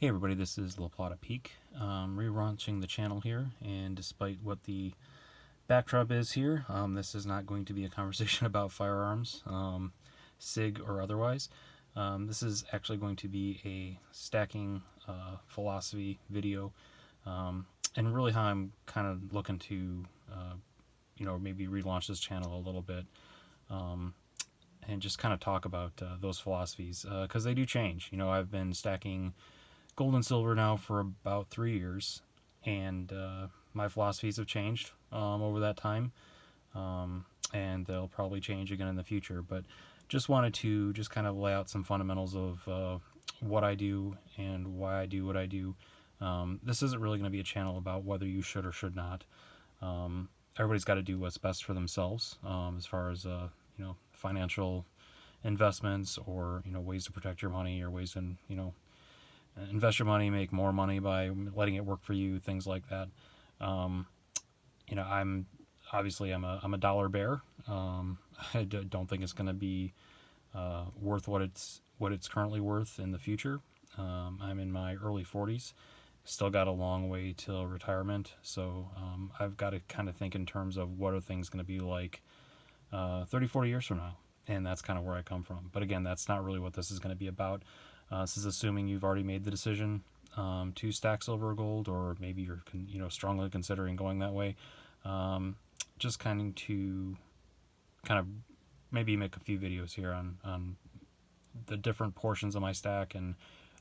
Hey everybody, this is La Plata Peak. Relaunching the channel here, and despite what the backdrop is here, this is not going to be a conversation about firearms, SIG or otherwise. This is actually going to be a stacking philosophy video, and really how I'm kind of looking to, maybe relaunch this channel a little bit, and just kind of talk about those philosophies, because they do change. I've been stacking gold and silver now for about 3 years, and my philosophies have changed over that time, and they'll probably change again in the future. But just wanted to just kind of lay out some fundamentals of what I do and why I do what I do. This isn't really going to be a channel about whether you should or should not. Everybody's got to do what's best for themselves, as far as financial investments, or ways to protect your money, or ways to invest your money, make more money by letting it work for you, things like that. I'm a dollar bear. I don't think it's going to be worth what it's currently worth in the future. I'm in my early 40s, still got a long way till retirement, so I've got to kind of think in terms of what are things going to be like 30-40 years from now, and that's kind of where I come from. But again, that's not really what this is going to be about. This is assuming you've already made the decision to stack silver or gold, or maybe you're strongly considering going that way. Just kind of maybe make a few videos here on the different portions of my stack and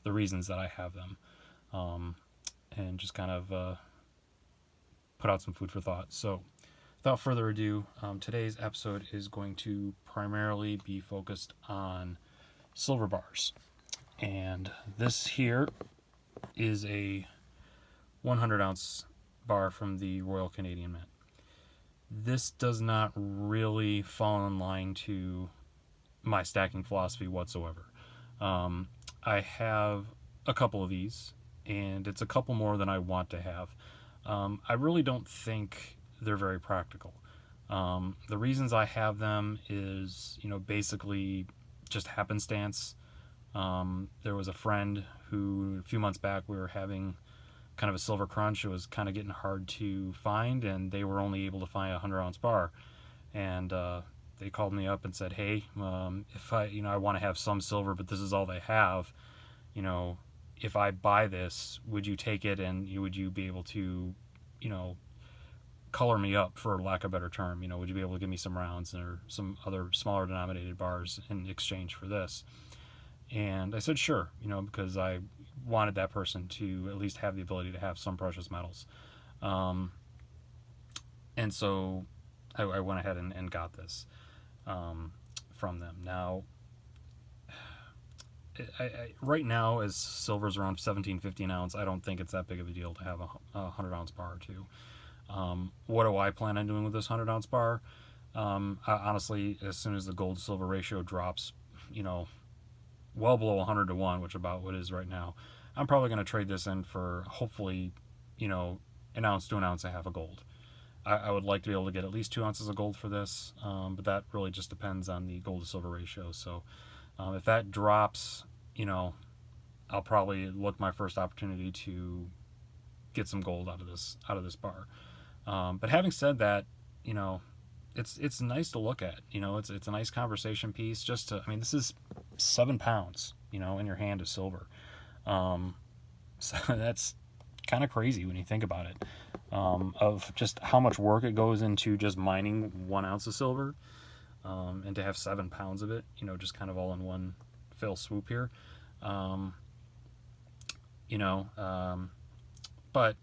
the reasons that I have them, and just kind of put out some food for thought. So without further ado, today's episode is going to primarily be focused on silver bars. And this here is a 100 ounce bar from the Royal Canadian Mint. This does not really fall in line to my stacking philosophy whatsoever. I have a couple of these, and it's a couple more than I want to have. I really don't think they're very practical. The reasons I have them is, basically just happenstance. There was a friend who, a few months back, we were having kind of a silver crunch. It was kind of getting hard to find, and they were only able to find a 100 ounce bar. And they called me up and said, hey, if I want to have some silver, but this is all they have, if I buy this, would you take it, and would you be able to, color me up, for lack of a better term? Would you be able to give me some rounds or some other smaller denominated bars in exchange for this? And I said sure, because I wanted that person to at least have the ability to have some precious metals. And so I went ahead and got this from them. Now, right now, as silver's around $17.50 an ounce, I don't think it's that big of a deal to have a 100 ounce bar or two. What do I plan on doing with this 100 ounce bar? Honestly, as soon as the gold to silver ratio drops, well below 100 to 1, which about what it is right now, I'm probably going to trade this in for, hopefully, an ounce to an ounce and a half of gold. I would like to be able to get at least 2 ounces of gold for this, but that really just depends on the gold to silver ratio. So if that drops, I'll probably look my first opportunity to get some gold out of this bar. But having said that, it's nice to look at. It's a nice conversation piece. This is 7 pounds, in your hand of silver. So that's kind of crazy when you think about it, of just how much work it goes into just mining 1 ounce of silver, and to have 7 pounds of it, just kind of all in one fell swoop here. But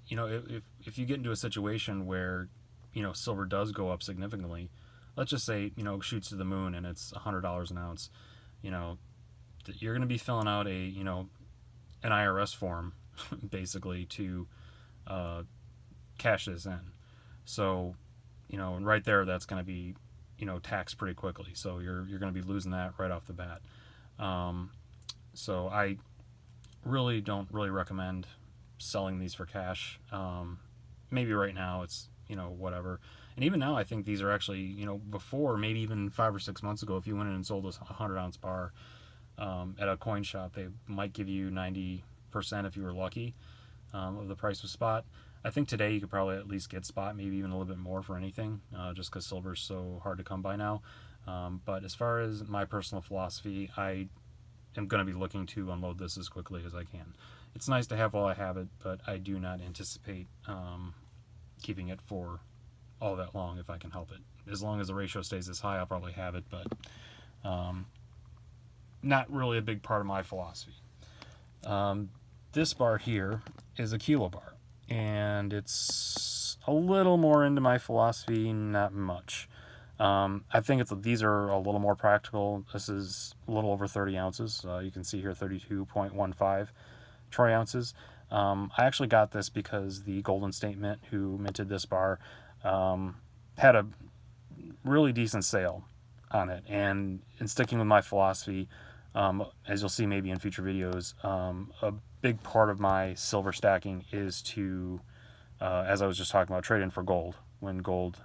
if you get into a situation where silver does go up significantly, let's just say shoots to the moon and it's $100 an ounce, you're going to be filling out an IRS form basically to cash this in. So and right there, that's going to be taxed pretty quickly. So you're going to be losing that right off the bat. So I don't really recommend selling these for cash. Maybe right now it's whatever. And even now, I think these are actually, before, maybe even 5 or 6 months ago, if you went in and sold a 100 ounce bar at a coin shop, they might give you 90 if you were lucky, of the price of spot. I think today you could probably at least get spot, maybe even a little bit more for anything, just because silver is so hard to come by now. But as far as my personal philosophy, I am going to be looking to unload this as quickly as I can. It's nice to have while I have it, but I do not anticipate keeping it for all that long if I can help it. As long as the ratio stays this high, I'll probably have it, but not really a big part of my philosophy. This bar here is a kilo bar, and it's a little more into my philosophy, not much. I think these are a little more practical. This is a little over 30 ounces. You can see here 32.15 troy ounces. I actually got this because the Golden State Mint, who minted this bar, had a really decent sale on it. And in sticking with my philosophy, as you'll see maybe in future videos, a big part of my silver stacking is to, as I was just talking about, trade in for gold when gold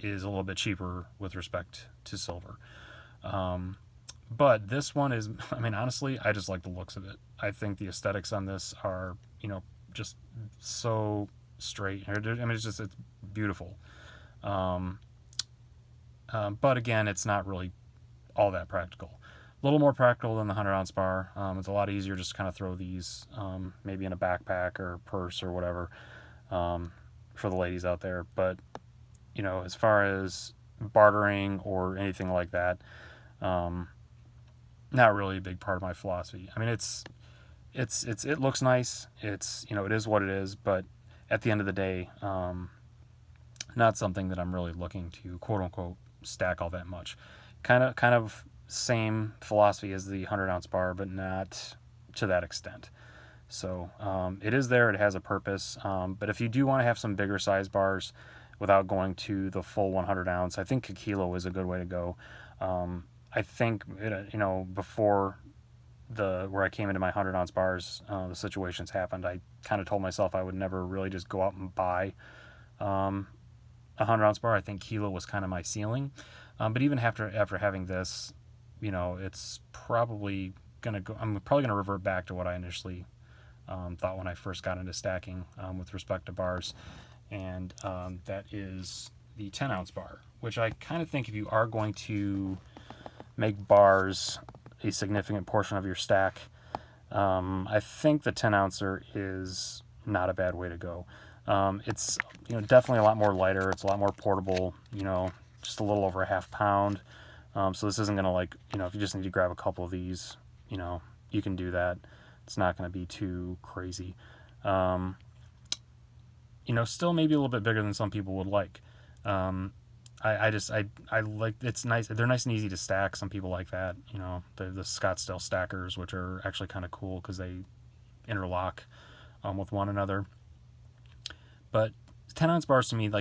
is a little bit cheaper with respect to silver. But this one is, I mean, honestly, I just like the looks of it. I think the aesthetics on this are, just so straight. I mean, it's beautiful. But again, it's not really all that practical. A little more practical than the 100-ounce bar. It's a lot easier just to kind of throw these maybe in a backpack or purse or whatever for the ladies out there. But as far as bartering or anything like that, not really a big part of my philosophy. I mean, it looks nice. It's it is what it is. But at the end of the day, not something that I'm really looking to quote unquote stack all that much. Kind of same philosophy as the 100-ounce bar, but not to that extent. So it is there. It has a purpose. But if you do want to have some bigger size bars without going to the full 100 ounce, I think a kilo is a good way to go. I think before where I came into my 100-ounce bars, the situations happened. I kind of told myself I would never really just go out and buy a 100-ounce bar. I think kilo was kind of my ceiling. But even after having this, it's probably gonna go. I'm probably gonna revert back to what I initially thought when I first got into stacking with respect to bars, and that is the 10-ounce bar, which I kind of think if you are going to make bars a significant portion of your stack, I think the 10-ouncer is not a bad way to go. It's definitely a lot more lighter. It's a lot more portable. Just a little over a half pound. So this isn't gonna if you just need to grab a couple of these, you can do that. It's not gonna be too crazy. Still maybe a little bit bigger than some people would like. I like, it's nice. They're nice and easy to stack. Some people like that. The Scottsdale stackers, which are actually kind of cool because they interlock with one another. But 10-ounce bars to me,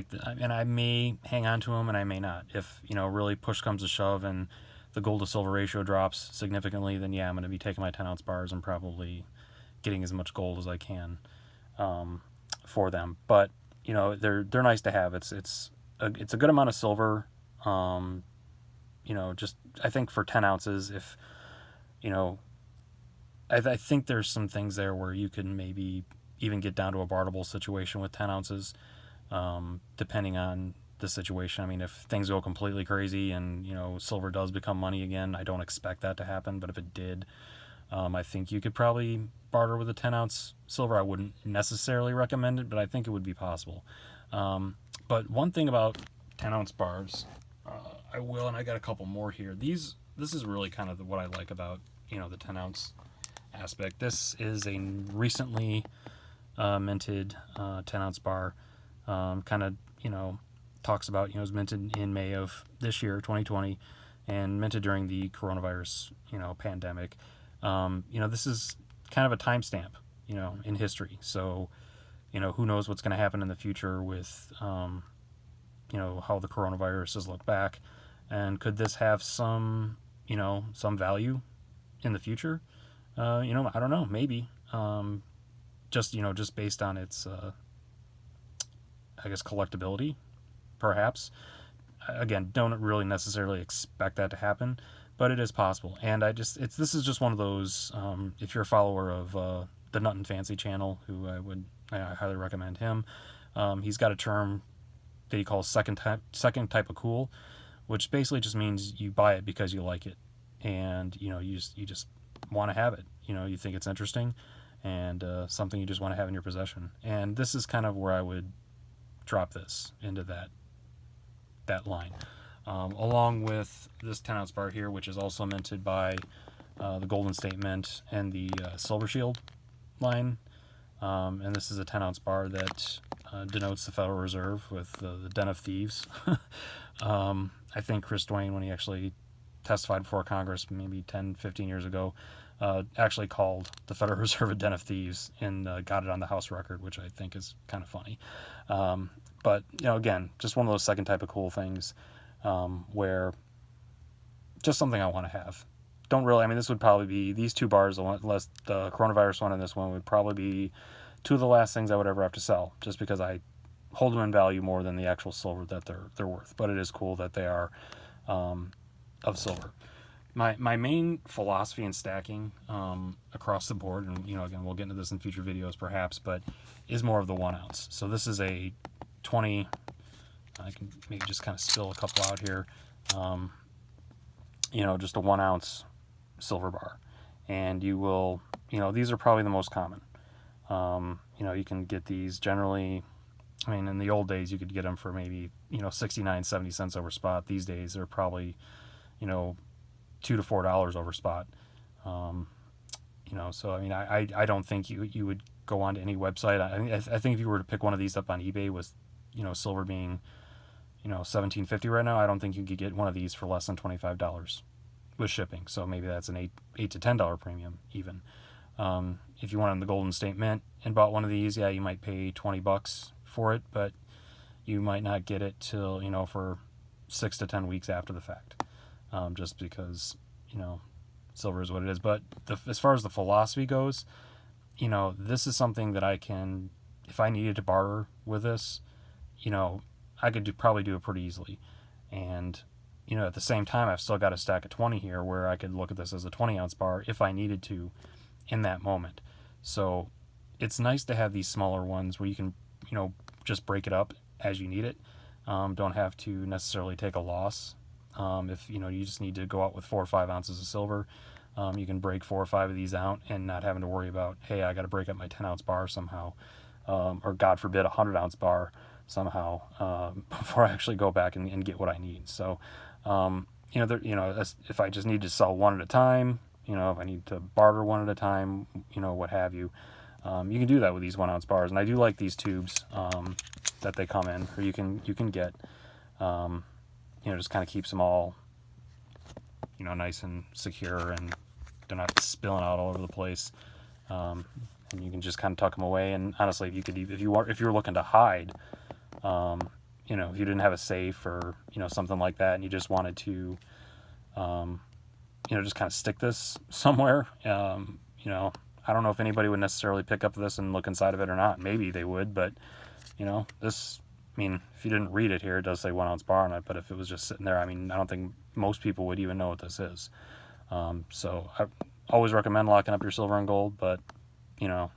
and I may hang on to them and I may not. If really push comes to shove and the gold to silver ratio drops significantly, then yeah, I'm going to be taking my 10-ounce bars and probably getting as much gold as I can for them. But they're nice to have. It's a good amount of silver. Just I think for 10 ounces, if I think there's some things there where you can maybe even get down to a barterable situation with 10 ounces, depending on the situation. I mean, if things go completely crazy and silver does become money again, I don't expect that to happen, but if it did, I think you could probably barter with a 10-ounce silver. I wouldn't necessarily recommend it, but I think it would be possible. But one thing about 10-ounce bars, I will, and I got a couple more here. This is really kind of what I like about the 10-ounce aspect. This is a recently minted 10-ounce bar. Kind of talks about it was minted in May of this year, 2020, and minted during the coronavirus pandemic. This is kind of a timestamp in history. So who knows what's going to happen in the future with how the coronavirus has looked back, and could this have some value in the future? I don't know, maybe just based on its I guess collectability, perhaps. Again, don't really necessarily expect that to happen, but it is possible. And this is just one of those, if you're a follower of the Nut and Fancy channel, who I highly recommend him. He's got a term that he calls second type of cool, which basically just means you buy it because you like it, and you just want to have it. You think it's interesting, and something you just want to have in your possession. And this is kind of where I would drop this into that line, along with this 10-ounce bar here, which is also minted by the Golden State Mint and the Silver Shield line. And this is a 10-ounce bar that denotes the Federal Reserve with the Den of Thieves. I think Chris Duane, when he actually testified before Congress maybe 10, 15 years ago, actually called the Federal Reserve a Den of Thieves and got it on the House record, which I think is kind of funny. But, again, just one of those second type of cool things where just something I want to have. Don't really, this would probably be, these two bars, unless the coronavirus one and this one, would probably be two of the last things I would ever have to sell, just because I hold them in value more than the actual silver that they're worth. But it is cool that they are of silver. My main philosophy in stacking across the board, and again, we'll get into this in future videos perhaps, but is more of the 1 ounce. So this is a 20, I can maybe just kind of spill a couple out here, just a 1 ounce silver bar. And you will, these are probably the most common. You can get these generally, in the old days you could get them for maybe, 69, 70 cents over spot. These days they're probably, $2 to $4 over spot. So I don't think you would go onto any website. I think if you were to pick one of these up on eBay with, silver being, $17.50 right now, I don't think you could get one of these for less than $25 with shipping. So maybe that's an $8 to $10 premium even. If you went on the Golden State Mint and bought one of these, yeah, you might pay $20 for it, but you might not get it till, for 6 to 10 weeks after the fact. Just because, silver is what it is. But as far as the philosophy goes, this is something that I can, if I needed to barter with this, I could probably do it pretty easily. And, at the same time, I've still got a stack of 20 here where I could look at this as a 20-ounce bar if I needed to in that moment. So it's nice to have these smaller ones where you can, just break it up as you need it. Don't have to necessarily take a loss. If you just need to go out with 4 or 5 ounces of silver, you can break 4 or 5 of these out and not having to worry about, hey, I got to break up my 10-ounce bar somehow, or God forbid, a 100-ounce bar somehow before I actually go back and get what I need. So, if I just need to sell one at a time, if I need to barter one at a time, what have you, you can do that with these 1 ounce bars. And I do like these tubes that they come in, or you can get. Just kind of keeps them all, nice and secure, and they're not spilling out all over the place. And you can just kind of tuck them away. And honestly, if you were looking to hide, if you didn't have a safe or something like that, and you just wanted to, just kind of stick this somewhere, I don't know if anybody would necessarily pick up this and look inside of it or not. Maybe they would, but this. If you didn't read it here, it does say 1 ounce bar on it, but if it was just sitting there, I don't think most people would even know what this is. So I always recommend locking up your silver and gold, but, you got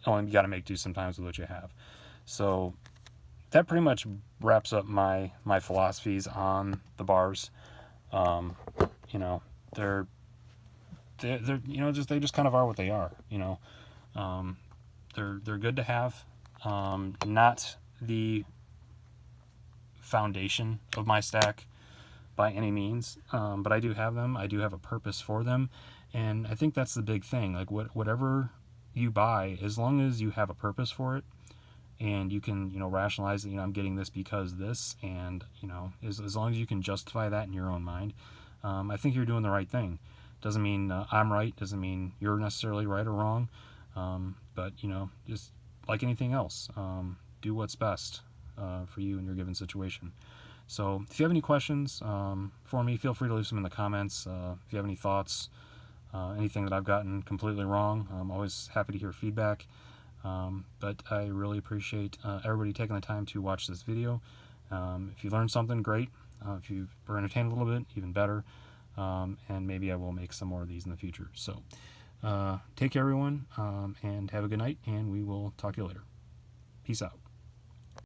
to make do sometimes with what you have. So that pretty much wraps up my philosophies on the bars. They're they just kind of are what they are, they're good to have, not the foundation of my stack by any means, but I do have them. I do have a purpose for them, and I think that's the big thing. Like whatever you buy, as long as you have a purpose for it, and you can rationalize that I'm getting this because this, and as long as you can justify that in your own mind, I think you're doing the right thing. Doesn't mean I'm right, doesn't mean you're necessarily right or wrong, but just like anything else, do what's best for you in your given situation. So if you have any questions for me, feel free to leave some in the comments. If you have any thoughts, anything that I've gotten completely wrong, I'm always happy to hear feedback. But I really appreciate everybody taking the time to watch this video. If you learned something, great. If you were entertained a little bit, even better. and maybe I will make some more of these in the future. So take care, everyone, and have a good night, and we will talk to you later. Peace out.